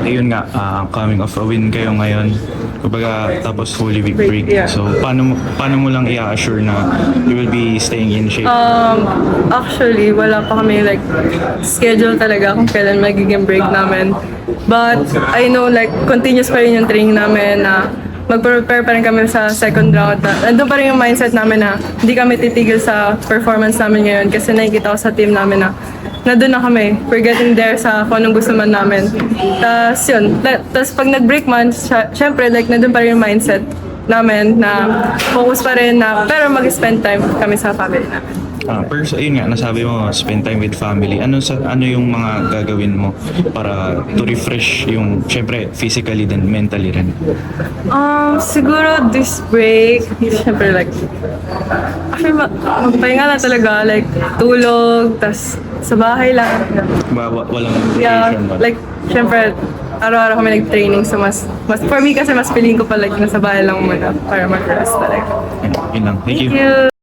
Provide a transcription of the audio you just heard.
Ayun nga, coming off a win kayo ngayon. Kumbaga, tapos Holy Week break. Yeah. So, paano mo lang i-assure na you will be staying in shape? Actually, wala pa kami like schedule talaga kung kailan magiging break namin. But I know like continuous pa rin yung training namin na mag-prepare pa rin kami sa second round. Nandun pa rin yung mindset namin na hindi kami titigil sa performance namin ngayon kasi nakikita ko sa team namin na nandun na kami. We're getting there sa kung anong gusto man namin. Tapos yun. Tapos pag nag-break man, syempre like nandun pa rin yung mindset namin na focus pa rin na pero mag-spend time kami sa family namin. Pero so, ayun nga, nasabi mo, spend time with family. Ano yung mga gagawin mo para to refresh yung, syempre, physically then mentally rin? Siguro this break, syempre like, actually magpahinga lang talaga, like tulog, tas sa bahay lang. Walang Yeah, vacation ba? like, syempre, araw-araw kami nag-training, so mas, for me kasi mas feeling ko pa like nasa bahay lang muna para mag-rest talaga. Yun lang. Thank you. Thank you!